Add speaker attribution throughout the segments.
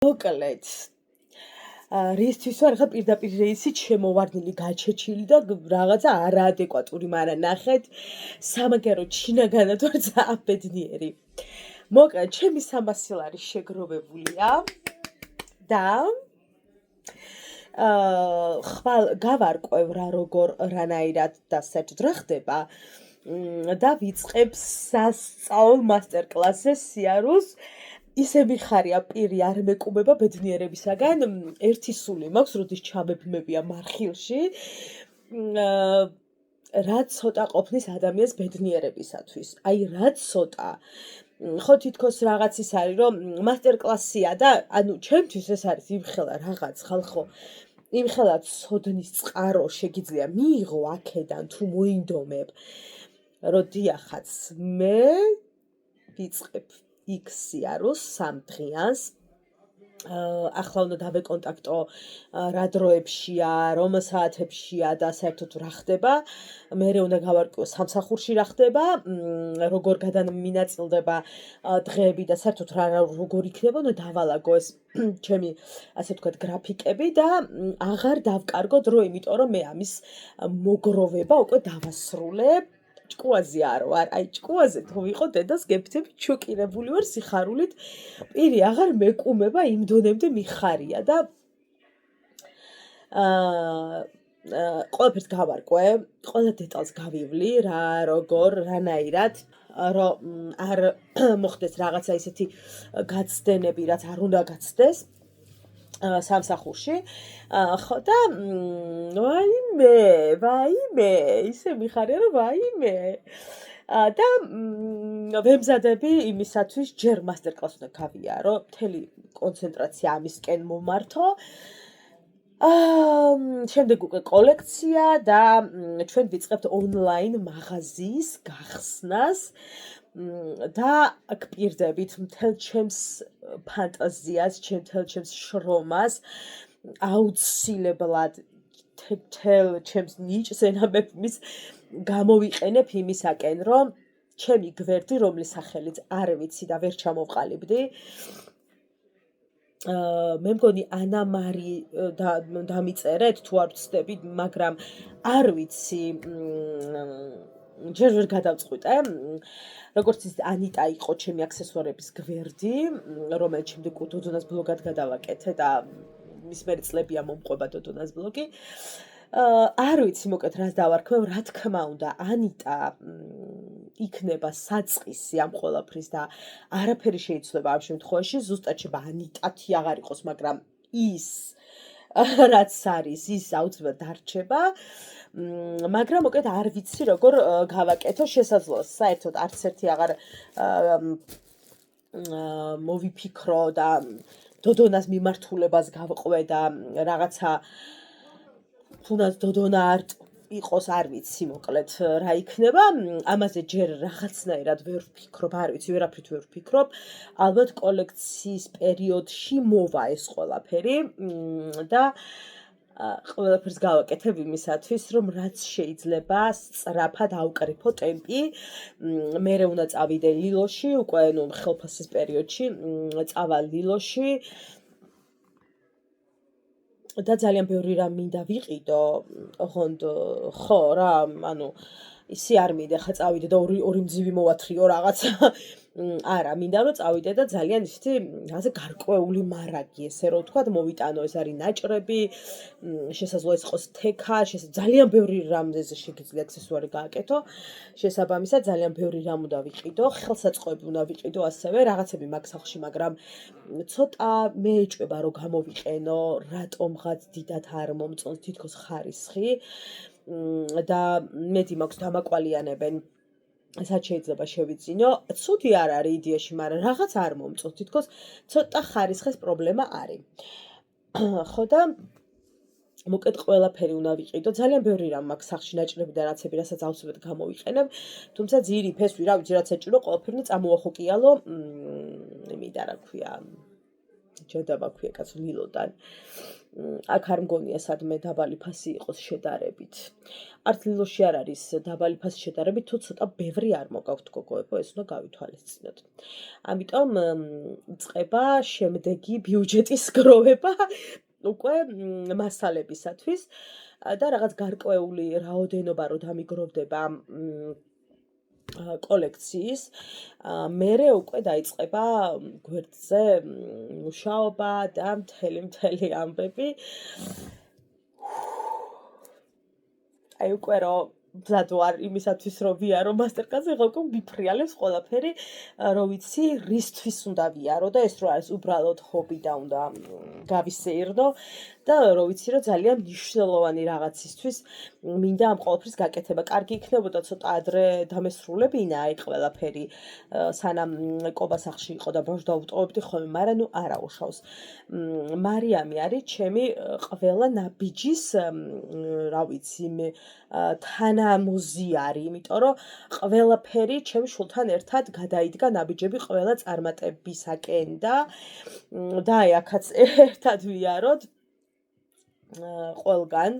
Speaker 1: მოკლედ რისთვის ვარ ხა პირდაპირ რეისით შემოვარდნილი გაჩეჩილი და რაღაცა არაადეკვატური, მაგრამ ნახეთ, სამაგერო ჩინაგანად ვარ ძალიან ბედნიერი. მოკლედ, ჩემი 300 ლარი შეგროვებულია და გავარკვევ რა როგორ რანაირად და საერთოდ რა ხდება და ვიწყებ სასწაულ მასტერკლასზე სიარულს. ისე მიხარია პირი არ მეკუმება ბედნიერებისაგან, ერთი სული მაქვს, როდის ჩამებმებია მარხილში, რა ცოტა ყოფნის ადამიანს ბედნიერებისათვის. აი რა ცოტა. ხო თითქოს რაღაც ის არის, რომ მასტერკლასია და ანუ ჩემთვის ეს არის იმხელა რაღაც ხალხო, იმხელა ცოდნის წყარო შეგიძლია მიიღო აქედან თუ მოინდომებ, რომ დიახაც მე ვიწყებ იქ სიარულს 3 დღიანს. ახლა უნდა დავეკონტაქტო რა დროებშია, რომ საათებშია და საერთოდ რა ხდება. მერე უნდა გავარკვიო სამსახურში რა ხდება, როგორ გადამინაწილდება დღეები და საერთოდ როგორ იქნება, უნდა დავალაგო ეს ჩემი ასე ვთქვათ გრაფიკები და აღარ დავკარგო დრო, იმიტომ რომ მე ამის მოგროვება უკვე დავასრულებ. ჭკუაზე არ ვარ, აი ჭკუაზე თუ ვიყო დედას გეფთები ჩოკირებული ვარ სიხარულით, პირი აღარ მეკუმება იმ დონემდე მიხარია და ყველაფერს გავარკვე, ყველა დეტალს გავივლი, რა როგორ, რანაირად, რომ არ მოხდეს რაღაცა ისეთი გაცდენები, რაც არ უნდა გაცდეს სამსახურში. ხო და ვაიმე, ისე მიხარია რომ ვაიმე. და ვემზადები იმისათვის, ჯერ მასტერკლასს უნდა გავიარო, მთელი კონცენტრაცია ამისკენ მომართო. შემდეგ უკვე კოლექცია და ჩვენ ვიწყებთ ონლაინ მაღაზიის გახსნას და გპირდებით მთელ ჩემს ფანტაზიას, მთელ ჩემს შრომას აუცილებლად მთელ ჩემს ნიჭს ენამებს გამოვიყენებ იმისაკენ, რომ ჩემი გვერდი, რომლის სახელიც არ ვიცი და ვერ ჩამოვყალიბდი, მე მგონი ანა მარი დამიწერეთ თუ არ ვცდებით, მაგრამ არ ვიცი, ჯერ ვერ გადავწყვიტე. როგორც ის ანიტა იყო ჩემი აქსესუარების გვერდი, რომელიც შემდეგ დოდონას ბლოგად გადავაკეთე და მის მერე წლებია მომყვება დოდონას ბლოგი. არ ვიცი მოკლედ რას დავარქმევ, რა თქმა უნდა, ანიტა იქნება საწყისი ამ ყველაფრის და არაფერი შეიცვლება ამ შემთხვევაში, ზუსტად შეიძლება ანიტათი აღარ იყოს, მაგრამ ის რაც არის, ის აუცილებლად დარჩება. მაგრამ მოკლედ არ ვიცი როგორ გავაკეთო, შესაძლოა საერთოდ არც ერთი აღარ მოვიფიქრო და დოდონას მიმართულებას გავყვე და რაღაცა თუნდაც დოდონა არ იყოს, არ ვიცი მოკლედ რა იქნება. ამაზე ჯერ რაღაცნაირად ვერ ვფიქრობ, არ ვიცი, ვერაფრით ვერ ვფიქრობ. ალბათ კოლექციის პერიოდში მოვა ეს ყველაფერი და ყველაფერს გავაკეთებ იმისათვის, რომ რაც შეიძლება სწრაფად ავკრიფო ტემპი. მერე უნდა წავიდე ლილოში, უკვე ხელფასის პერიოდში წავალ ლილოში. და ძალიან ბევრი რამ მინდა ვიყიდო, ოღონდ ხო რა, ანუ ისი არ მინდა ხა წავიდე და ორი მძივი მოვათრიო რაღაცა. არა, მინდა რომ წავიდე და ძალიან ისეთი ასე გარკვეული მარაგი, ესე რომ ვთქვათ, მოვიტანო, ეს არის ნაჭრები, შესაძლოა ეს იყოს თექა, ძალიან ბევრი რამზე შეგიძლია აქსესუარი გააკეთო. შესაბამისად, ძალიან ბევრი რამ უნდა ვიყიდო, ხელსაწყოები უნდა ვიყიდო ასევე, რაღაცები მაქვს სახლში, მაგრამ ცოტა მეეჭვება რომ გამოვიყენო, რატომღაც დიდად არ მომწონს თითქოს ხარისხი და მეტი მაქვს დამაკვალიანებენ. ესაც შეიძლება შევიძინო. ცუდი არ არის იდეაში, მაგრამ რაღაც არ მომწონს, თითქოს ცოტა ხარისხის პრობლემა არის. ხო და მოკლედ ყველაფერი უნდა ვიყიდო. ძალიან ბევრი რამ მაქვს სახლში ნაჭრები და რაცები, რასაც აუცილებლად გამოვიყენებ. თუმცა ძირი, ფესვი, რა ვიცი, რაც ეჭირო, ყველაფერი წამოახოკიალო. იმიდა რა ქვია, ჯანდაბაქვია კაც ვილოდან. აქ არ მგონია სადმე დაბალი ფასი იყოს შედარებით. არც ლილოში არ არის დაბალი ფასი შედარებით, თუ ცოტა ბევრი არ მოგაქვთ გოგოებო, ეს უნდა გავითვალისწინოთ. ამიტომ იწყება შემდეგი ბიუჯეტის გროვება უკვე მასალებისათვის და რაღაც გარკვეული რაოდენობა რო დამიგროვდება კოლექციის, მერე უკვე დაიწყება გვერდზე მუშაობა და მთელი ამბები. აი უკვე რო მზად ვარ იმისათვის რომ ვიარო მასტერკლასზე, ხო უკვე მიფრიალებს ყველაფერი, რო ვიცი რისთვის უნდა ვიარო და ეს რო არის უბრალოდ ჰობი და უნდა გავისეირნო და რო ვიცი რომ ძალიან მნიშვნელოვანი რაღაცისთვის მინდა ამ ყველაფრის გაკეთება. კარგი იქნებოდა ცოტა ადრე დამესრულებინა აი ყველაფერი, სანამ კობა სახლში იყო და ბავშვს დავუტოვებდი ხოლმე, მაგრამ ნუ არა უშავს. მარიამი არის ჩემი ყველა ნაბიჯის, რა ვიცი, თანამოზიარი, იმიტომ რომ ყველაფერი ჩემ შულთან ერთად გადაიდგა ნაბიჯები ყველა წარმატებისაკენ და აი აქაც ერთად ვიაროთ ყველგან.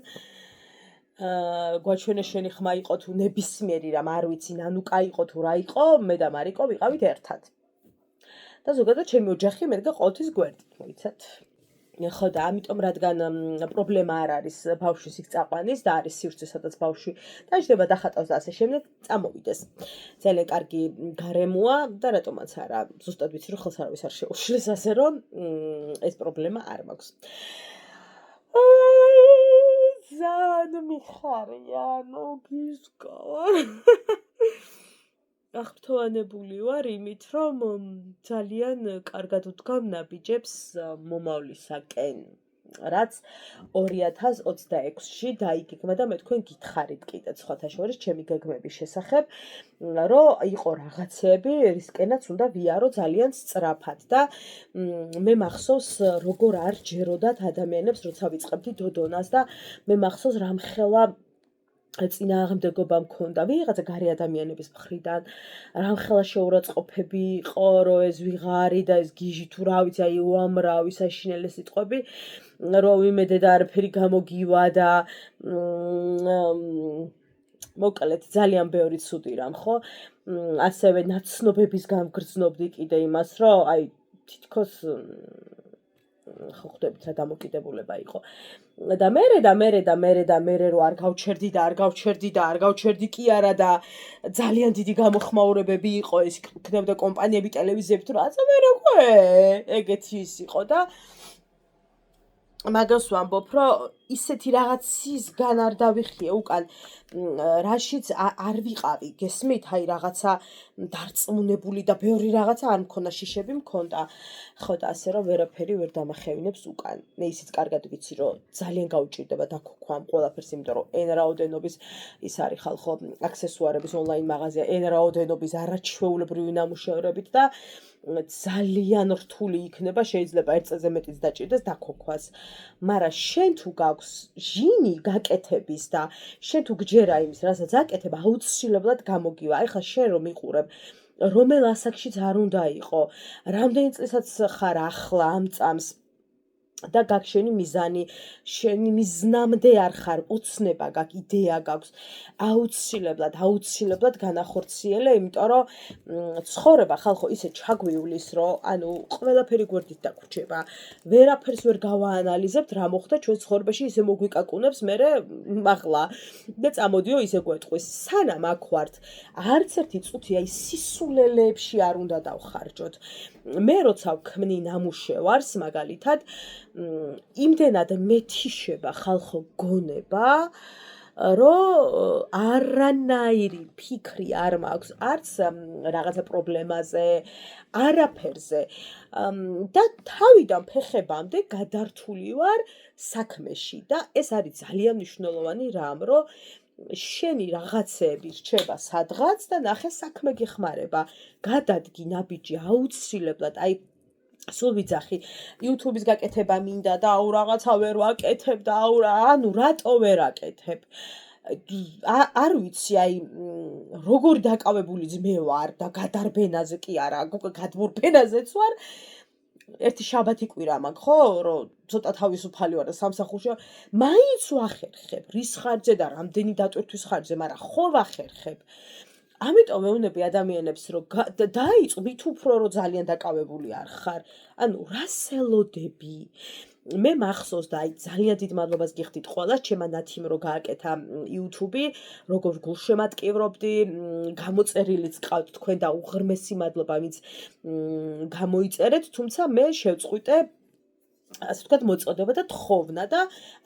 Speaker 1: გვაჩვენე შენი ხმა იყო თუ ნებისმიერი რამ არ ვიცი, ნანუკა იყო თუ რა იყო, მე და მარიკო ვიყავით ერთად. და ზოგადად ჩემი ოჯახი მერგა ყოველთვის გვერდით, მოიცათ. ხო და ამიტომ რადგან პრობლემა არ არის ბავშვის იქ წაყვანის და არის სივრცე, სადაც ბავშვი დაждდება დახატავს და ასე შემდეგ, წამოვიდეს. ძალიან კარგი გარემოა და რატომაც არა, ზუსტად ვიცი რომ ხელს არავის არ შეუშლის, ასე რომ ეს პრობლემა არ მაქვს. ძალიან მიხარია, ნუ გისკარ. აღფრთოვანებული ვარ იმით, რომ ძალიან კარგად ვდგამ ნაბიჯებს მომავლისაკენ, რაც 2026-ში დაიგეგმა და მე თქვენ გითხარით კიდეც სხვათა შორის ჩემი გეგმების შესახებ, რომ იყო რაღაცები, რისკენაც უნდა ვიარო ძალიან სწრაფად და მე მახსოვს როგორ არ ჯეროდათ ადამიანებს, როცა ვიწყებდი დოდონას და მე მახსოვს რამხელა წინააღმდეგობა მქონდა ვიღაცა გარე ადამიანების მხრიდან, რამხელა შეურაცხყოფები იყო, რომ ეს ვიღარი და ეს გიჟი თუ რა ვიცი, აი უამრავი საშინელი სიტყვები, რომ ვიმედე და არაფერი გამოგივა და მოკლედ ძალიან ბევრი ცუდი რამ, ხო? ასევე ნაცნობებისგან ვგრძნობდი კიდე იმას, რომ აი თითქოს ხო ხვდებით რა დამოკიდებულება იყო. და მერე რო არ გავჩერდი კი არა და ძალიან დიდი გამოხმაურებები იყო, ეს იქნებოდა კომპანიები, ტელევიზიები თუ რაღაცა, მერე უკვე ეგეთი ის იყო და მაგას ვამბობ, რომ ისეთი რაღაცისგან არ დავიხიე უკან, რაშიც არ ვიყავი, გესმით, აი რაღაცა დარწმუნებული და ბევრი რაღაცა არ მქონდა, შიშები მქონდა. ხო და ასე რომ ვერაფერი ვერ დამახევინებს უკან. მე ისიც კარგად ვიცი, რომ ძალიან გაუჭირდება დაქოქვამ ყველაფერს, იმიტომ რომ n რაოდენობის ის არის ხალხო აქსესუარების ონლაინ მაღაზია, n რაოდენობის არაჩვეულებრივი ნამუშევრებით და ძალიან რთული იქნება, შეიძლება ერთ წელზე მეტიც დაჭირდეს დაქოქვას. მაგრამ შენ თუ გაქვს ჟინი გაკეთების და შენ თუ გჯერა იმის, რასაც აკეთებ, აუცილებლად გამოგივა. აი ხა შენ რომ იყურებ, რომელ ასაკშიც არ უნდა იყო, რამდენი წელსაც ხარ ახლა ამ წამს და გაქვს შენი მიზანი, შენი მიზნამდე არ ხარ, ოცნება გაქვს, იდეა გაქვს, აუცილებლად განახორციელე, იმიტომ რომ ცხოვრება ხალხო ისე ჩაგვივლის, რომ ანუ ყველაფერი გვერდით დაგვრჩება. ვერაფერს ვერ გავაანალიზებთ, რა მოხდა ჩვენ ცხოვრებაში, ისე მოგვიკაკუნებს მერე მაღლა და წამოდიო ისე გვეტყვის. სანამ აქ ვართ, არც ერთი წუთი აი სისულელეებში არ უნდა დავხარჯოთ. მე როცა ვქმნი ნამუშევარს, მაგალითად, იმდენად მეთიშება ხალხო გონება, რომ არანაირი ფიქრი არ მაქვს, არც რაღაცა პრობლემაზე, არაფერზე. და თავიდან ფეხებამდე გადართული ვარ საქმეში და ეს არის ძალიან მნიშვნელოვანი რამ, რომ შენი რაღაცეები რჩება სადღაც და ნახე საქმე გეხმარება. გადადგი ნაბიჯი აუცილებლად, აი სულ ვიძახი, YouTube-ის გაკეთება მინდა და აუ რაღაცა ვერ ვაკეთებ და აუ ანუ რატო ვერ აკეთებ? არ ვიცი, აი როგორი დაკავებული ძმე ვარ და გადარბენაზე კი არა, გადმორბენაზეც ვარ. ერთი შაბათი კვირა მაქვს, ხო, რომ ცოტა თავისუფალი ვარ და სამსახურში ვარ, მაინც ვახერხებ, რის ხარჯზე და რამდენი დატვირთვის ხარჯზე, მაგრამ ხო ვახერხებ. ამიტომ მეუბნები ადამიანებს, რომ დაიწყო, მით უფრო რომ ძალიან დაკავებული არ ხარ. ანუ რას ელოდები? მე მახსოვს და აი ძალიან დიდ მადლობას გიხდით ყველას, ჩემმა ნათიმ რო გააკეთა YouTube-ი, როგორ გულშემატკივრობდი, გამოწერილიც ყავთ თქვენ და უღრმესი მადლობა, ვინც გამოიწერეთ, თუმცა მე შევწყვიტე ასე ვთქვათ, მოწოდება და თხოვნა და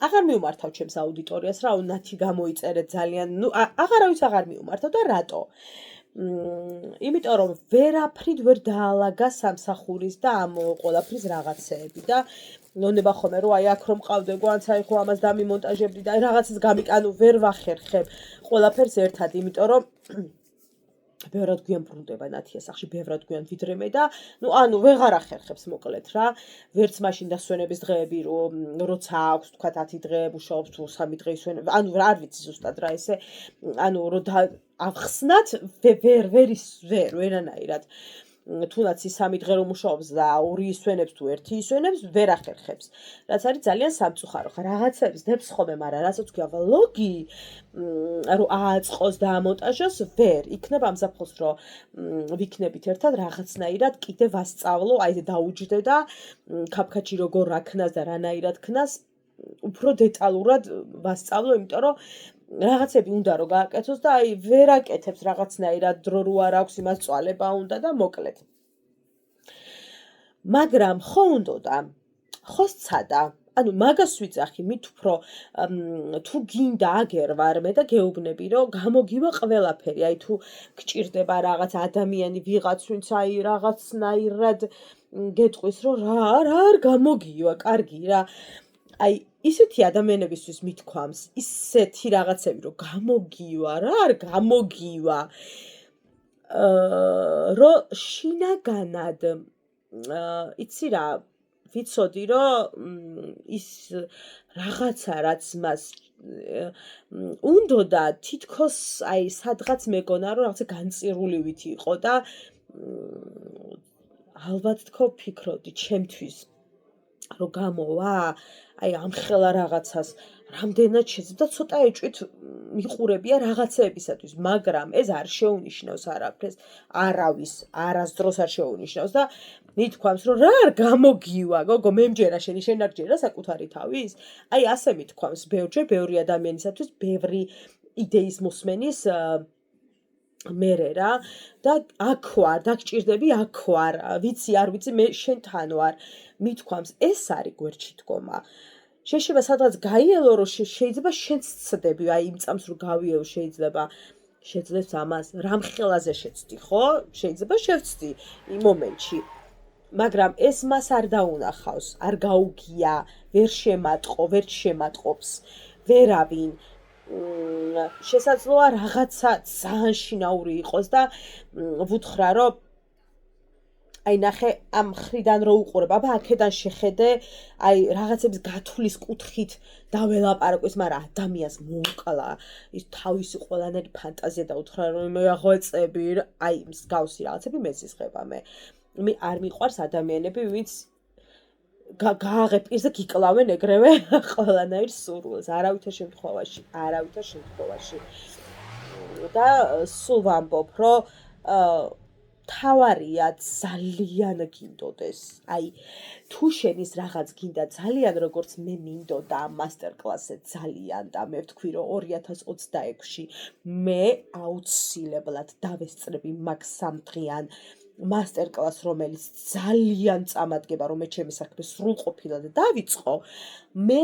Speaker 1: აღარ მივმართავ ჩემს აუდიტორიას, რა, ნათი გამოიწერეთ ძალიან, ნუ აღარავის აღარ მივმართავ და რატო? იმიტომ რომ ვერაფრით ვერ დაალაგა სამსახურის და ამ ყველაფრის რაღაცეები და ნონება ხომე რომ აი აქ რომ ყავდე გვანცაი ხო ამას დამიმონტაჟებდი და აი რაღაცას გამიკანო ვერ ვახერხებ ყველაფერს ერთად, იმიტომ რომ ბევრად გვიან ბრუნდება ნათია სახში, ბევრად გვიან ვიდრე მე და ნუ ანუ ვეღარ ახერხებს მოკლედ რა. ვერც მაშინ დასვენების დღეები როცა აქვს თქვა 10 დღე მუშაობს თუ 3 დღე ისვენებ, ანუ არ ვიცი ზუსტად რა ესე, ანუ რომ ავხსნათ ვერანაირად. თუნდაც ის 3 დღე რომ მუშაობს და 2 ისვენებს თუ 1 ისვენებს, ვერ ახერხებს. რაც არის ძალიან სამწუხარო. ხა რაღაცებს დებს ხოლმე, მაგრამ რასაც ქვია ვლოგი, რომ ააწყოს და ამონტაჟოს, ვერ. იქნებ ამზაფხულს რომ ვიქნებით ერთად რაღაცნაირად კიდე ვასწავლო, აი დაუჯდე და ქაფქაჩი როგორ რაქნას და რანაირად ქნას, უფრო დეტალურად ვასწავლო, იმიტომ რომ რაღაცები უნდა რომ გააკეთოს და აი ვერ აკეთებს რაღაცნაირად დრო რო არ აქვს იმას წვალება უნდა და მოკლედ. მაგრამ ხო უნდოდა, ხო სცადა, ანუ მაგას ვიძახი მით უფრო თუ გინდა აგერვარ მე და გეუბნები რომ გამოგივა ყველაფერი, აი თუ გჭირდება რაღაც ადამიანი ვიღაც ვინც აი რაღაცნაირად გეტყვის რომ რა არ გამოგივა, კარგი რა. აი ისეთი ადამიანებისთვის მithქვამს, ისეთი რაღაცები რომ გამოგივა, რა არ გამოგივა, რომ შინაგანად იცი რა, ვიცოდი რომ ის რაღაცა რაც მას უნდოდა თითქოს აი სადღაც მეგონა რომ რაღაცა განწირულივით იყო და ალბათ თქო ფიქრობდი ჩემთვის რომ გამოვა, აი ამხელა რაღაცას რამდენად შეძდა ცოტა ეჭვით მიყურებია რაღაცეებისათვის, მაგრამ ეს არ შეუნიშნავს არაფერს, არავის არასდროს არ შეუნიშნავს და მithქვამს რომ რა არ გამოგივა, გოგო, მე მჯერა შენ არ ჯერა საკუთარი თავის? აი ასე მithქვამს ბევრჯერ ბევრი ადამიანისათვის, ბევრი იდეის მოსმენის მერე რა და აქ ვარ, დაგჭირდები აქ ვარ, ვიცი არ ვიცი მე შენთან ვარ. მithქვამს ეს არის გვერდში დგომა. შეიძლება სადღაც გაიელო რომ შეიძლება შენც ცდები, აი იმ წამს რომ გავიელო შეიძლება შეძლებს ამას რამხელაზე შეცდი, ხო? შეიძლება შევცდი იმ მომენტში. მაგრამ ეს მას არ დაუნახავს, არ გაუგია, ვერ შემატყობს, ვერავინ. შესაძლოა რაღაცა ძალიან შინაური იყოს და ვუთხრა რომ აი ნახე ამ ხრიდან რო უყურებ, აბა აქედან შეხედე, აი რაღაცების გათვლის კუთხით დაველაპარაკოს, მაგრამ ადამიანს მოუკლა ის თავისი ყველანაირი ფანტაზია და უთხრა რომ მე აღვეწები, აი მსგავსი რაღაცები მეზიზღება მე. მე არ მიყვარს ადამიანები, ვინც გააღებ პირს და გიკლავენ ეგრევე ყველანაირ სურვილს, არავითარ შემთხვევაში. და სულ ვამბობ, რომ თავარია ძალიან გინდოდეს. აი თუ შენის რაღაც გინდა ძალიან როგორც მე მინდოდა ამ მასტერკლასზე ძალიან და მე ვთქვი რომ 2026-ში მე აუცილებლად დავესწრები მაგ 3 დღიან მასტერკლასს, რომელიც ძალიან წამადგება, რომ მე ჩემი საქმე სრულყოფილად დავიწყო, მე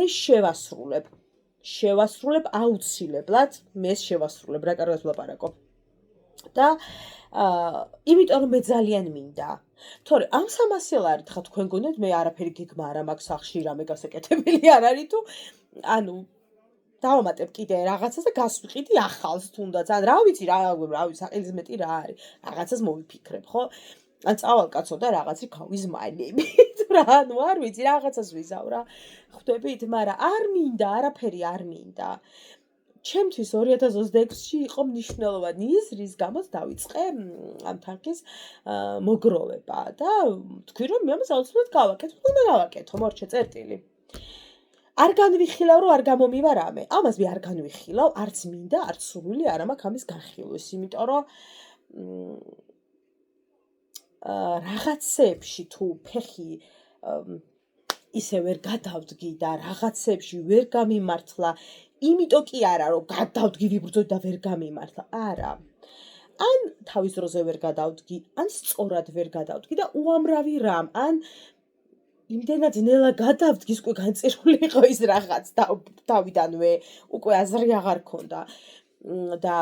Speaker 1: შევასრულებ აუცილებლად, მე შევასრულებ, რა კარგად ვლაპარაკობ. და იმიტომ რომ მე ძალიან მინდა. თორე ამ 300 ლარით ხა თქვენ გონიათ მე არაფერი გიგმა არა მაქვს სახში, რამე გასაკეთებელი არ არის თუ ანუ დავამატებ კიდე რაღაცას და გასვიყიდი ახალს თუნდაც. ან რა ვიცი, საყელიზმეტი რა არის. რაღაცას მოვიფიქრებ, ხო? ან წავალ კაცო და რაღაცი გავიზმალებით. რა, ანუ არ ვიცი, რაღაცას ვიზავ რა. ხვდებით, მაგრამ არ მინდა, არაფერი არ მინდა. ჩემთვის 2026-ში იყო მნიშვნელოვანი ის, რის გამოც დავიწყე ამ თანხის მოგროვება და თქვი რომ მე ამას აუცილებლად გავაკეთებ, უნდა გავაკეთო, მორჩა წერტილი. არ განვიხილავ, რომ არ გამომივა რამე. ამას მე არ განვიხილავ, არც მინდა, არც სურვილი არ მაქვს ამის განხილვის, იმიტომ რომ რაღაცეებში თუ ფეხი ისე ვერ გადავდგი და რაღაცეებში ვერ გამიმართლა, იმიტომ კი არა, რომ გადავდგი, ვიბრძოდი და ვერ გამიმართლა. არა. ან თავის დროზე ვერ გადავდგი, ან სწორად ვერ გადავდგი და უამრავი რამ, ან იმდენად ნელა გადავდგი, უკვე განწირული იყო ის რაღაც თავიდანვე, უკვე აზრი აღარ ქონდა. და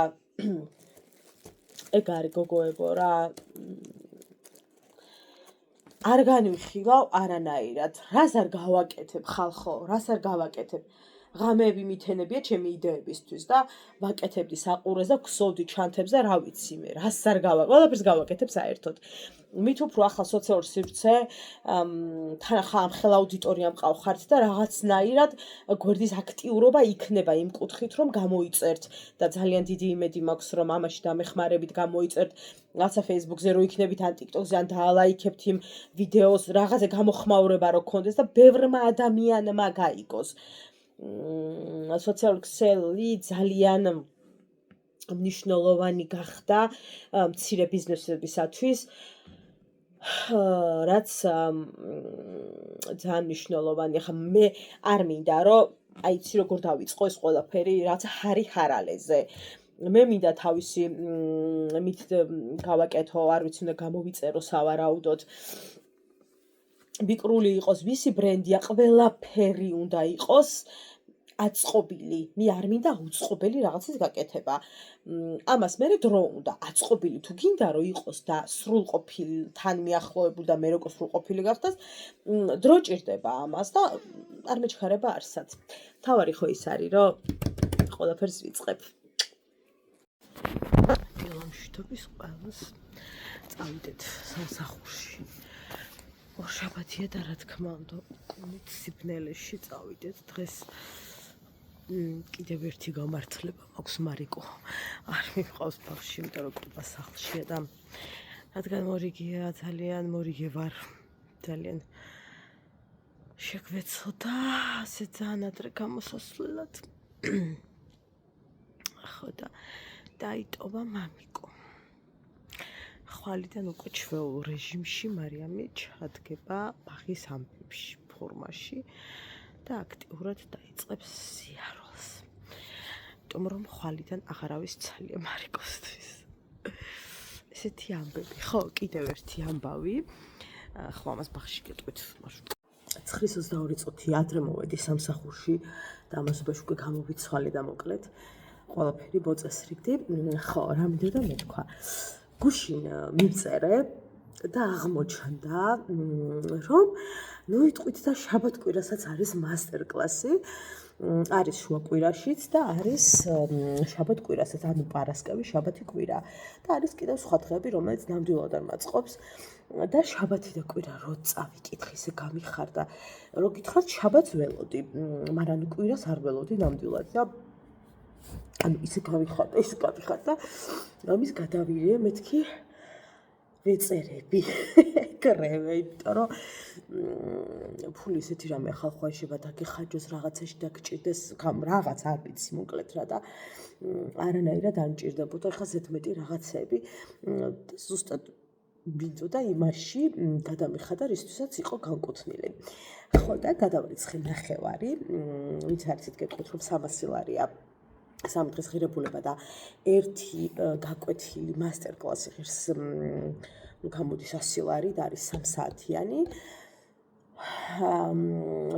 Speaker 1: ეგ არის გოგოებო რა. არ განვიხილავ არანაირად, რას არ გავაკეთებ ხალხო, რას არ გავაკეთებ. ღამეები მითენებია ჩემი იდეებისთვის და ვაკეთებდი საყურეს და ვქსოვდი ჩანთებს და რა ვიცი მე, რას არ ყველაფერს გავაკეთებ საერთოდ. მით უფრო ახლა სოციალურ სივრცე, თან ახლა ამ ხელ აუდიტორია მყავხართ და რაღაცნაირად გვერდის აქტიურობა იქნება იმ კუთხით, რომ გამოიწერთ და ძალიან დიდი იმედი მაქვს, რომ ამაში დამეხმარებით გამოიწერთ. რაცა Facebook-ზე რო იქნებით, ან TikTok-ზე, ან დაალაიქებთ იმ ვიდეოს, რაღაცა გამოხმაურება რო გქონდეს და ბევრმა ადამიანმა გაიგოს. სოციალური ქსელი ძალიან მნიშვნელოვანი გახდა მცირე ბიზნესებისათვის, რაც ძალიან მნიშვნელოვანი. ახლა მე არ მინდა, რომ აი იცი როგორ დავიწყო ეს ყველაფერი, რაც ჰარი ჰარალეზე. მე მინდა თავისი მით გავაკეთო, არ ვიცი, უნდა გამოვიწერო სავარაუდოდ. მიკრული იყოს, ვისი ბრენდია, ყველაფერი უნდა იყოს აწყობილი. მე არ მინდა უწყობელი რაღაცის გაკეთება. ამას მე დრო უნდა აწყობილი თუ გინდა რომ იყოს და სრულყოფილი თან მიახლოებული და მე როგორ სრულყოფილი გახდას, დრო ჭირდება ამას და არ მეჩქარება არსად. თავარი ხო ის არის, რომ ყველაფერს ვიწყებ. დილამშვიდობის ყველას წავიდეთ სამსახურში. ორშაბათია და რა თქმა უნდა, უკუნით სიბნელეში წავიდეთ დღეს. კიდევ ერთი გამართლება მაქვს, მარიკო არ მიყავს ბავშვი, იმიტომ რომ კუბა სახლშია და რადგან მორიგეა, ძალიან მორიგე ვარ, ძალიან შეგვეცოდა ასე ძალიან ადრე გამოსასვლელად. ხო და დაიტოვა მამიკო. ხვალიდან უკვე ჩვეულ რეჟიმში მარიამი ჩადგება ბაღის ამბებში, ფორმაში და აქტიურად დაიწყებს სიარულს. იმიტომ რომ ხვალიდან აღარავის ცალია მარიკოსთვის. ესეთი ამბები, ხო, კიდევ ერთი ამბავი. ხო, ამას ბაღში გეტყვით. 9:22 წუთი ადრე მოვედი სამსახურში და ამას უკვე გამოვიცვალე და მოკლედ. ყველაფერი მოწესრიგდი. ხო, რა მინდოდა მეთქვა. გუშინ მივწერე და აღმოჩნდა, რომ ნუ იტყვით და შაბათ-კვირასაც არის მასტერ-კლასი. არის შუაკვირაშიც და არის შაბათ-კვირასაც, ანუ პარასკევი, შაბათი-კვირა. და არის კიდევ სხვა დღეები, რომელიც ნამდვილად არ მაწყობს. და შაბათი და კვირა რო წავიკითხე, ისე გამიხარდა. რო გითხრათ, შაბათს ველოდი, მაგრამ კვირას არ ველოდი ნამდვილად და ანუ ისე გამიხარდა, ამის გადავირე მეთქი ვეწერები, კრევე, იმიტომ რომ ფული ისეთი რამე ხალხო შეიძლება დაგეხარჯოს რაღაცაში დაგჭირდეს, რაღაც არ ვიცი მოკლედ რა და არანაირად არ მჭირდებოდა. ეხლა ზედმეტი რაღაცები ზუსტად მინდოდა იმაში გადამიხადა, რისთვისაც იყო განკუთვნილი. ხო და გადავარიცხე ნახევარი, ვინც არის ისეთ გეტყვით, რომ 300 ლარია. 3 დღის ღირებულება და ერთი გაკვეთილი მასტერ-კლასი ღირს გამოდის 100 ლარი და არის 3 საათიანი.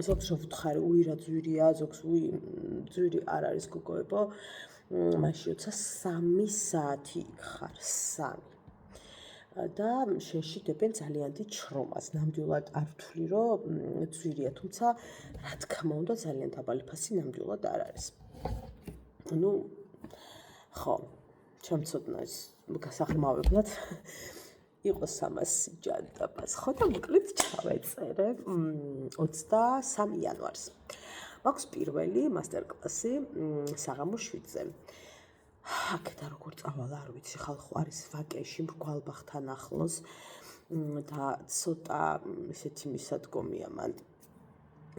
Speaker 1: ზოგს ვუთხარი, უირა ძვირია, ზოგს ძვირი არ არის გოგოებო. მაშინ როცა 3 საათი ხარ, 3 და შეშიდებენ ძალიან დიდ შრომას. ნამდვილად არ ვთვლი, რომ ძვირია, თუმცა რა თქმა უნდა ძალიან დაბალი ფასი ნამდვილად არ არის. ну, ხო, ჩემცოდნა ის გასაღრმავებლად იყო 300 ჯანდაბას. ხო და მოკლედ ჩავეწერე 23 იანვარს. მაქვს პირველი მასტერკლასი საღამო 7-ზე. აქეთა როგორ წავალ არ ვიცი, ხალხო არის ვაკეში მრგვალბახთან ახლოს და ცოტა ესეთი მისადგომია მან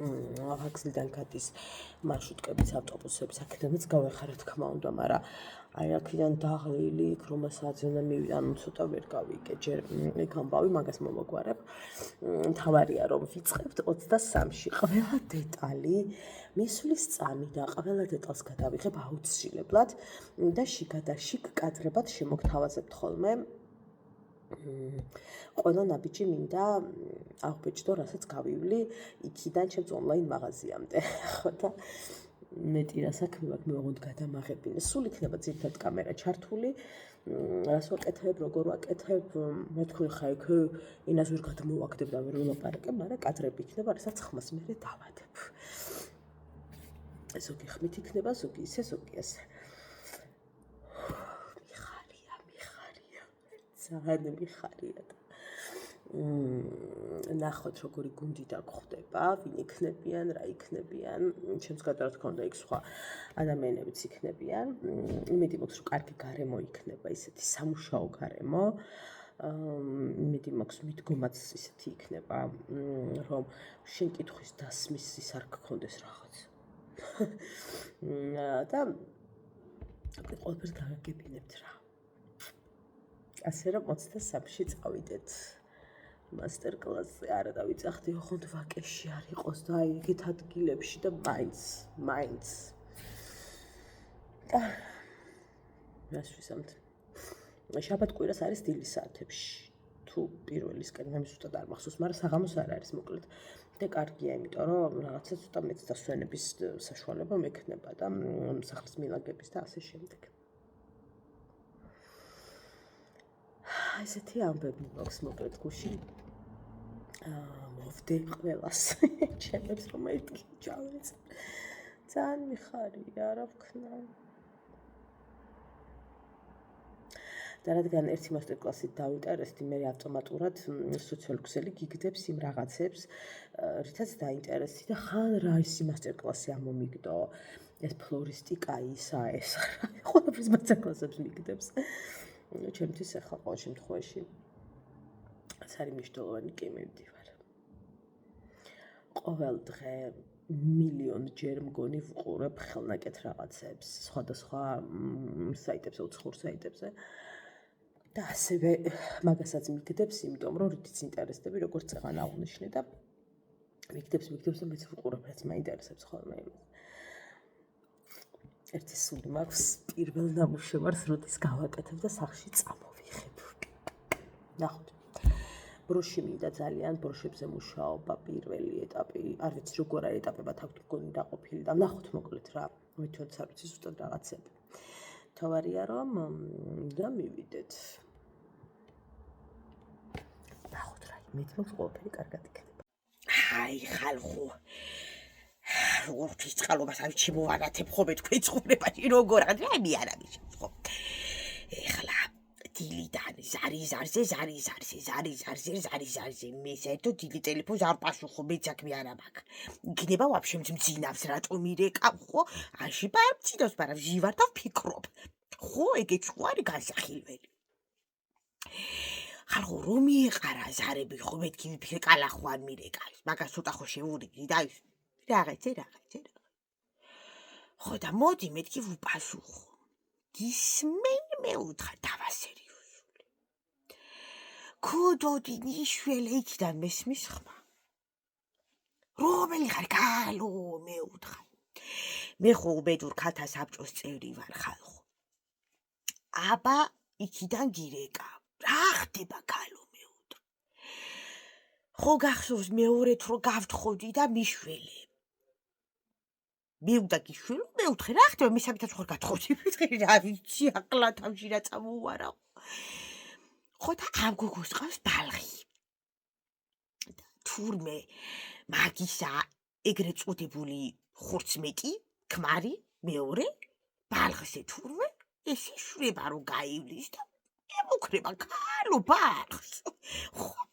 Speaker 1: ვაგზლიდან გადის მარშრუტკების ავტობუსებს აქედანაც გავეხარა თქმა უნდა, მაგრამ აი აქედან დაღლილი იქ რომელსაც მივიდა, ანუ ცოტა ვერ გავიგე, ჯერ იქ ამბავი მაგას მომოგვარებ. მთავარია რომ ვიწყებთ 23-ში. ყველა დეტალი მისვლის წამი და ყველა დეტალს გადავიღებ აუცილებლად და შიგ კადრებად შემოგთავაზებთ ხოლმე. ყველა ნაბიჯი მინდა აღბეჭდო, რასაც გავივლი იქიდან ჩემს ონლაინ მაღაზიამდე. ხო და მეტი რა საქმე მაქვს, მე ვაღონდ გადამაღებინე. სულ იქნება ძირითად კამერა ჩართული. რას ვაკეთებ, როგორ ვაკეთებ, მეთქვი ხა იქ ინას ვერ გადმოვაგდებ და ვერ ვლაპარაკებ, მაგრამ კადრები იქნება, რასაც ხმას მერე დავადებ. ზოგი ხმით იქნება, ზოგი ისე, ზოგი ასე. ძალიან მიხარია და ნახოთ როგორი გუნდი დაგხვდება, ვინ იქნებიან, რა იქნებიან, ჩემს გადართ თქმა უნდა იქ სხვა ადამიანებიც იქნებიან. იმედი მაქვს რომ კარგი გარემო იქნება, ისეთი სამუშაო გარემო. იმედი მაქვს მიდგომაც ისეთი იქნება, რომ შენ კითხვის დასმის ის არ გქონდეს რაღაც. და ყველაფერს გაგაგებინებთ რა. ასე რომ 23-ში წავიდეთ მასტერკლასზე, არა დავიწახდი ოღონდ ვაკეში არ იყოს და აი ეგეთ ადგილებში და მაინც და რას ვისამთ. შაბათ-კვირას არის დილის საათებში. თუ პირველისკენ მე ზუსტად არ მახსოვს, მაგრამ საღამოს არ არის მოკლედ. და კარგია, იმიტომ რომ რაღაცა ცოტა მეც დასვენების საშუალება მექნება და სახლის მილაგების და ასე შემდეგ. ესეთი ამბები მაქვს მოკლედ გუში. მოვდე ყველას ჩემებს რომ ერთი ჯავეც. ძალიან მიხარია, რა ვქნა. და რადგან ერთი მასტერკლასით დავინტერესდი, მე ავტომატურად სოციალურ ქსელი გიგდებს იმ რაღაცებს, რითაც დაინტერესდი და ხან რა ისი მასტერკლასი ამომიგდო. ეს ფლორისტიკა ისა ეს ყველაფერს მასტერკლასებს მიგდებს. ჩემთვის ახლა ყოველ შემთხვევაში ეს არის მნიშვნელოვანი კი მივდივარ. ყოველ დღე მილიონ ჯერ მგონი ვყურებ ხელნაკეთ რაღაცებს, სხვადასხვა საიტებზე, უცხოურ საიტებზე. და ასევე მაგასაც მიგდებს, იმიტომ რომ რითიც ინტერესდები, როგორც წეღან აღვნიშნე და მიგდებს და მეც ვყურებ, რაც მაინტერესებს ხოლმე იმას. ერთი სული მაქვს პირველ ნამუშევარს როდის გავაკეთებ და სახში წამოვიღებ. ნახოთ. ბროში მინდა ძალიან, ბროშებზე მუშაობა, პირველი ეტაპი, არ ვიცი როგორ არის ეტაპებად აქვთ მგონი დაყოფილი და ნახოთ მოკლედ რა, მეთქოთ არ ვიცი ზუსტად რაღაცები. თავარია რომ და მივიდეთ. ნახოთ რა, მე თვითონ ყველაფერი კარგად იქნება. აი ხალხო როგორც წყალობას არ შემოვანათებ ხოლმე თქვენ ცხოვრებაში როგორ არის მე არ ამის ხო ეხლა დილიდან ზარი მე საერთო დილი ტელეფონს არ პასუხო მე საქმე არ მაქვს იქნება ვაფშე მძინავს რატომ ირეკავ ხო აში პარცინოს პარა ვჟივარ და ვფიქრობ ხო ეგეც ხო არის განსახილველი ხალხო რომ მიეყარა ზარები ხო მეთქი ვიფიქრე კალახო არ მირეკავს მაგას ცოტა ხო შევურიგდი და რაღაცე. ხო და მოდი მეთქი ვუპასუხო. გისმენ მე უთხრა დავასერიოზული. ქუდოდი ნიშველე იქიდან მესმის ხმა. რომელი ხარ კალო მე უთხრა. მე ხო უბედურ ქალთა საბჭოს წევრი ვარ ხალხო. აბა იქიდან გირეკა. რა ხდება კალო მე უთხრა. ხო გახსოვს მეორედ რო გავთხოვდი და მიშველე. მივდა გიშვილო მე უთხრე რა ხდება მე საკითხს ხარ გათხოვდი რა ვიცი აკლა თავში რა წამოვარა ხო და ამ გოგოს ყავს ბალღი თურმე მაგისა ეგრეთ წოდებული ხორცმეტი ქმარი მეორე ბალღზე თურმე ესე შვება რომ გაივლის და ემუქრება კალო ბალღს ხო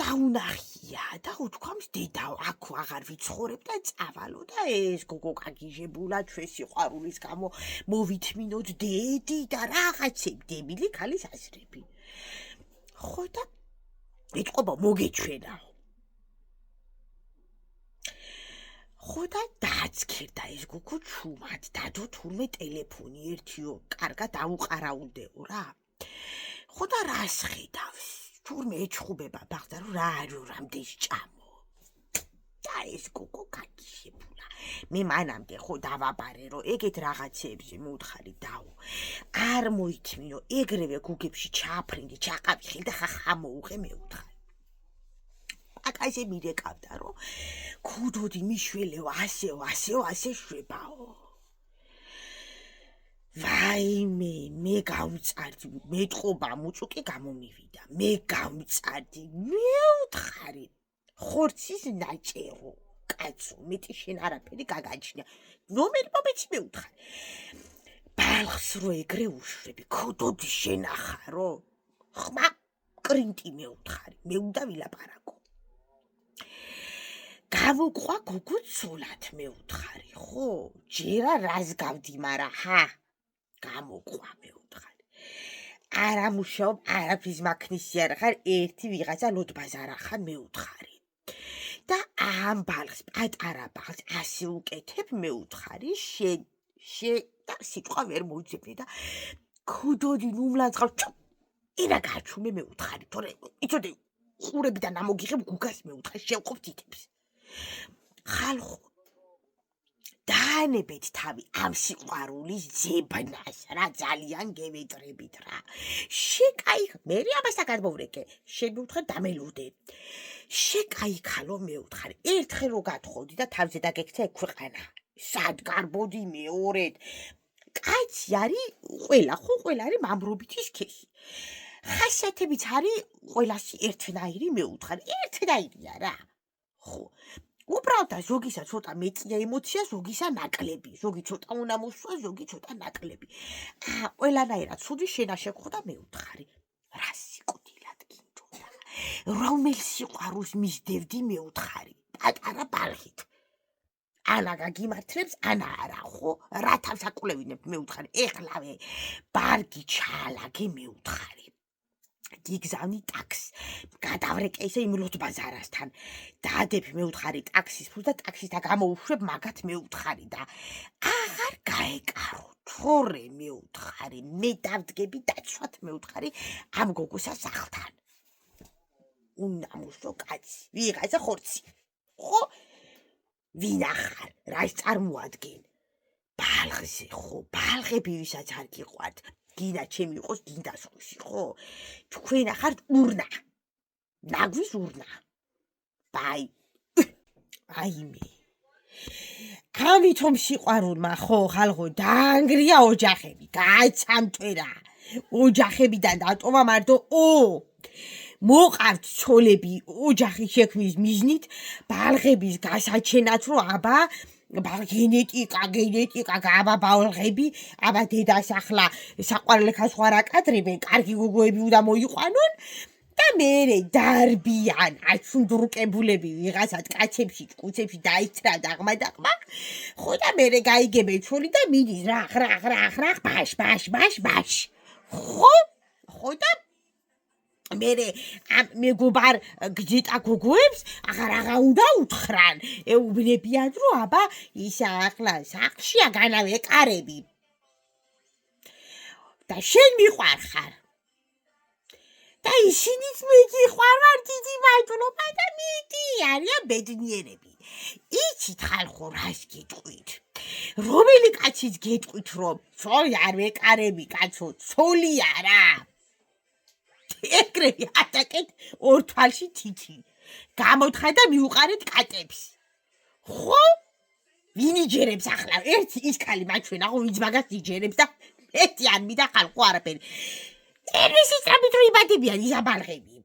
Speaker 2: დაუნახია და უთქვამს დედაო აქ აღარ ვიცხოვრებ და წავალო და ეს გოგო გაგიჟებულა ჩვენ სიყვარულის გამო მოვითმინოთ დედი და რაღაცები დებილი ქალის აზრები ხო და ეთყობა მოგეჩვენაო ხო და დააცქირდა ეს გოგო ჩუმად დადო თურმე ტელეფონი ერთიო კარგად აუყარაულდეო რა ხო და რას ხედავს თურმე ეჩხუბება ბაღდა რომ რა არის რამდენს ჭამო და ეს გოგო გაგიჟებულა მე მანამდე ხო დავაბარე რომ ეგეთ რაღაცებზე მოვთხარი დაო არ მოითმინო ეგრევე გუგებში ჩააფრინდი ჩაყავიხილ და ხახა მოუღე მევთხარი აკაზე მირეკავდა რომ ქუდოდი მიშველეო ასე შვებაო ვაიმე მე გავწარდი მეტყობა მუწუკი გამომივიდა მე გავწარდი მევთხარი ხორცის ნაჭერო კაცო მეტი შენ არაფერი გაგაჩნია ნომერი მომეცი მევთხარი ბალხს რო ეგრე უშვები ქუდოდი შენახარო ხმა კრინტი მევთხარი მე უნდა ვილაპარაკო გავუყვა გოგო ცოლად მევთხარი ხო ჯერა რას გავდი მარა ჰა გამოყვა მევთხარი არა მუშაობ არაფრის მაქნისი არ ხარ ერთი ვიღაცა ლოდბაზარა ხარ მევთხარი და ამ ბალხს პატარა ბალხს ასე უკეთებ მევთხარი შენ და სიტყვა ვერ მოიძებნე და ქუდოდი ნუმლანცხავს ირა გაჩუმე მევთხარი თორე იცოდე ყურებიდან ამოგიღებ გუგას მევთხარი შევყოფ თითებს ხალხო დაანებეთ თავი ამ სიყვარულის ძებნას რა ძალიან გევეტრებით რა შეკაი მე ამასთან გადმოვრეკე შენ მევთხარ დამელოდე შეკაიქალო მევთხარი ერთხელ რო გათხოვდი და თავზე დაგექცა ეგ ქვეყანა სად გარბოდი მეორედ კაცი არის ყველა არის მამრობითი სქესი ხასიათებიც არის ყველასი ერთნაირი მევთხარი ერთნაირია რა ხო უბრალოდ ზოგისა ცოტა მეტია ემოცია ზოგისა ნაკლები ზოგი ცოტა უნდა მოსვა ზოგი ცოტა ნაკლები ყველანაირად ცუდი შენაშეკხო და მევთხარი რა სიკვდილად გინდოდა რომელ სიყვარულს მისდევდი მევთხარი პატარა ბალხით ანა გაგიმართლებს ანა არა ხო რა თავს აკვლევინებ მევთხარი ეხლავე ბარგი ჩალაგე მევთხარი გიგზავნი ტაქსს გადავრეკე ისე იმ ლოდბაზარასთან დაადებ მევთხარი ტაქსის ფულს და ტაქსის და გამოუშვებ მაგათ მევთხარი და აღარ გაეკარო თორე მევთხარი მე დავდგები დაცვათ მევთხარი ამ გოგოსა სახლთან უნამუსო კაცი ვიღაცა ხორცი ხო ვინახარ რას წარმოადგენ ბალღზე ხო ბალღები ვისაც არ გიყვართ გინდა ჩემი იყოს გინდა სხვისი ხო თქვენ ახართ ურნა ნაგვის ურნა ბაი აიმე ამიტომ სიყვარულმა ხო ხალხო დაანგრია ოჯახები გააცამტვერა ოჯახებიდან დატოვა მარტო მოყავთ ცოლები ოჯახის შექმნის მიზნით ბალღების გასაჩენად რომ აბა გენეტიკა გაბა ბალღები აბა დედას ახლა საყვარელ ხას ხარ აკადრებენ კარგი გოგოები უნდა მოიყვანონ და მერე დარბიან აშუნდრუკებულები ვიღაცა კაცებში კუცებში დაიცრა დაღმა ხო და მერე გაიგებენ ცოლი და მიდის რა ბაშ ხო და მერე მეგობარ გჯიტა გოგოებს აღარ უნდა უთხრან ეუბნებიან რომ აბა ისა ახლა სახლშია განავეკარები და შენ მიყვარხარ და ისინიც მეგიყვარვარ დიდი მადლობა და მიდი არიან ბედნიერები იცით ხალხო რას გეტყვით რომელი კაციც გეტყვით რომ ცოლი არ ვეკარები კაცო ცოლია რა ეგრევე ატაკეთ ორ თვალში თითი გამოთხარ და მიუყარეთ კატებს ხო ვინ იჯერებს ახლა ერთი ის ქალი მაჩვენა ხო ვინც მაგას იჯერებს და ერთი არ მიდა ხალხო არაფერი ელისი სწრაფით რო იბადებიან იზაბალღები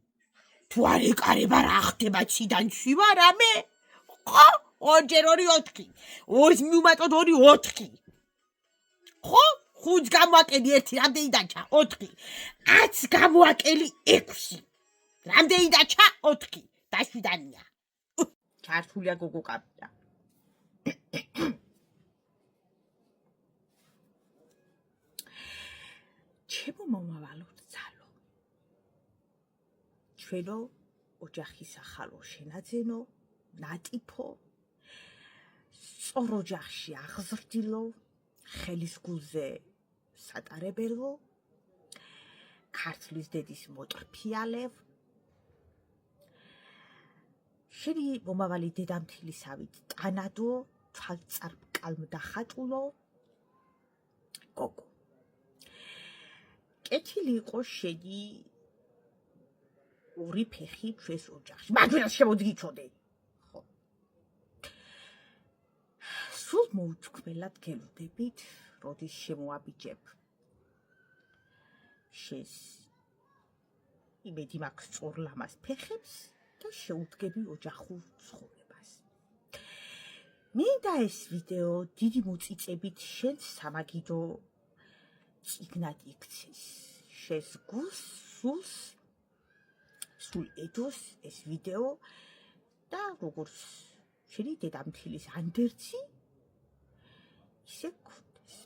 Speaker 2: თუ არ ეკარება რა ხდება ციდან ცივა რამე ხო ორჯერ 4 ორის მიუმატოთ 4 ხო ხუთს გამოაკელი ერთი რამდენი დაჭა 4 10 გამოაკელი 6 რამდენი დაჩა 4 დაშვიდანია ჩართულია გოგო კაპიტა ჩემო მომავალო ძალო ჩვენო ოჯახის ახალო შენაძენო ნატიფო სწორ ოჯახში აღზრდილო ხელის გულზე სატარებელო ქართლის დედის მოტრფიალევ შენი მომავალი დედამთილისავით ტანადო თვალწარმკალმდახატულო გოგო კეთილი იყო შენი ორი ფეხი ჩვენს ოჯახში მაგრამ შემოდგიცოდე ხო სულ მოუთქმელად გელოდებით როდის შემოაბიჯებ შენს იმედი მაქვს სწორ ლამაზ ფეხებს და შეუდგები ოჯახურ ცხოვრებას მინდა ეს ვიდეო დიდი მოწიწებით შენს სამაგიდო წიგნად იქცეს შენს გულს სულ ედოს ეს ვიდეო და როგორც შენი დედამთილის ანდერძი ისე გქონდეს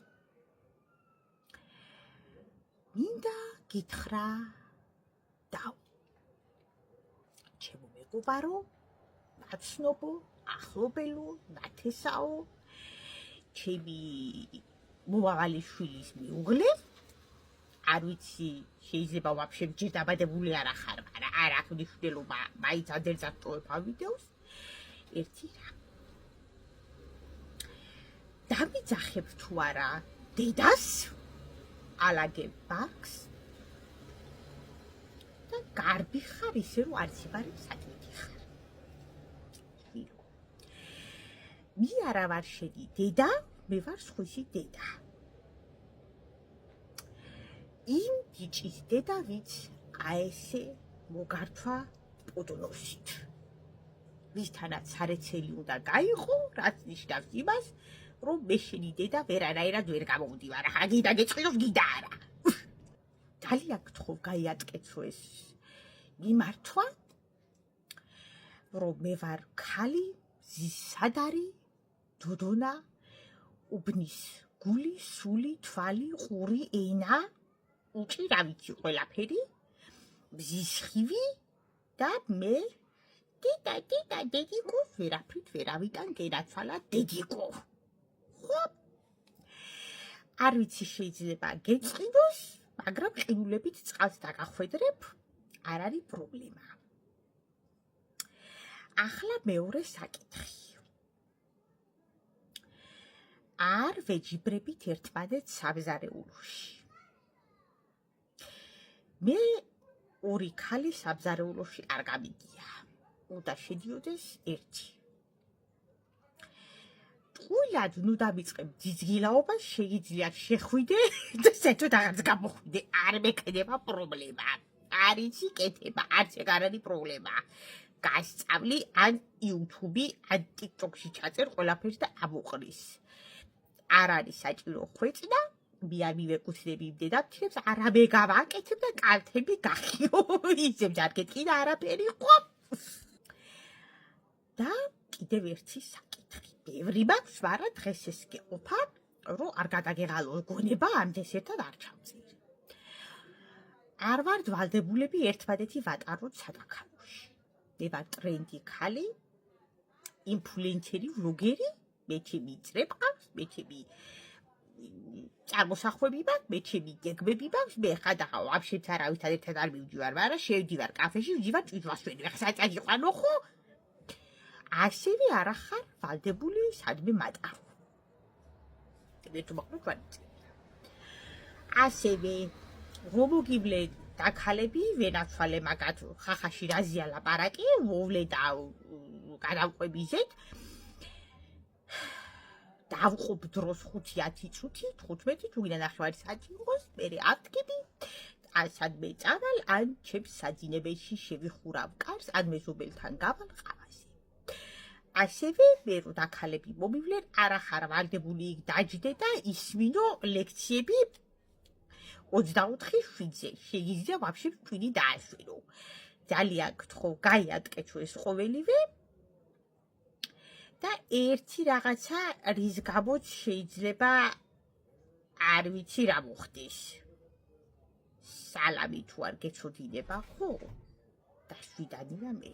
Speaker 2: მინდა გითხრა დაუ ჩემო მეგობარო ნაცნობო ახლობელო ნათესაო ჩემი მომავალი შვილის მეუღლე არ ვიცი შეიძლება ვაფშე ჯერ დაბადებული არ ახარ მაგრამ არ აქვს მნიშვნელობა მაინც ანდერძად ტოვებ ამ ვიდეოს ერთი რა დამიძახებ თუ არა დედას ალაგებ ბაქს და გარბი ხარ ისე რომ არც იბარებ საკეთი ხარ მე არა ვარ შენი დედა მე ვარ სხვისი დედა იმ ბიჭის დედა ვიც აესე მოგართვა პოდნოსით ვისთანაც სარეცელი უნდა გაიყო რაც ნიშნავს იმას რომ მე შენი დედა ვერანაირად ვერ გამოვდივარ ახლა გიდა გეწყინოს გიდა არა ძალიან გთხოვ გაიატკეცო ეს მიმართვა რომ მე ვარ ქალი ზისადარი დოდონა უბნის გული სული თვალი ყური ენა უჭი რა ვიცი ყველაფერი ბზისხივი და მე დედა დედიკო ვერაფრით ვერავიდან გენაცვალა დედიკო ხო არ ვიცი შეიძლება გეწყინოს მაგრამ ყინულებით წყალს დაგახვედრებ არ არის პრობლემა ახლა მეორე საკითხი არ ვეჯიბრებით ერთმანეთს სამზარეულოში მე ორი ქალი სამზარეულოში არ გამიგია უნდა შედიოდეს ერთი ტყუილად ნუ დავიწყებ ძიძგილაობას შეიძლება შეხვიდე და სეთო რაღაც გამოხვიდე არ მექნება პრობლემა არ იცი კეთება არც ეგ არ არის პრობლემა გასწავლი ან YouTube ან TikTok-ში ჩაწერ ყველაფერს და ამოყრის არ არის საჭირო ხვეწნა მე არ მივეკუთვნები იმ დედამთილებს არამე გავაკეთებ და კალთები გახიო ისევ არ გეტყიდა არაფერი ხო და კიდევ ერთი საკითხი ბევრი მაქვს მაგრამ დღეს ეს გეყოფა რომ არ გადაგეღალო გონება ამ დესერტად არ ჩავწერ არ ვარ ვალდებულები ერთმანეთი ვატაროთ სადაქალაქოში მე ვარ ტრენდი ქალი ინფლუენსერი ვლოგერი მე ჩემი წრე ყავს მე ჩემი წარმოსახვები მაქვს მე ჩემი გეგმები მაქვს მე ხადახა ვაფშეც არავითარ ერთად არ მივდივარ მაგრამ შევდივარ კაფეში ვდივარ ჭიჭვას ვენივ ხა საწადი ყვანო ხო ასევე არ ახარ ვალდებული სადმე მატარო მე თუ მოყვა ვანიცი ასევე რომოგიბლე დაქალები ვენაცვალე მაგათ ხახაში რაზია ლაპარაკი მოვლე და გადავყვებიზეთ დავყოფ დროს 5-10 წუთი 15 თუ გინდა ნახევარი საათი იყოს მე ავდგები ან სადმე წავალ ან ჩემს საძინებელში შევიხურავ კარს ან მეზობელთან გავალ ყავაზე ასევე მე რო დაქალები მომივლენ არ ახარ ვალდებული იქ დაჯდე და ისმინო ლექციები 24/7-ზე შეიძლება ვაფშე თქვენი დაასვენო ძალიან გთხოვ, გაიატკე თუ ეს ყოველივე და ერთი რაღაცა რის გამოც შეიძლება არ ვიცი რა მოხდეს. სალამი თუ არ გეწოდინება, ხო? დაშვიდანია მე.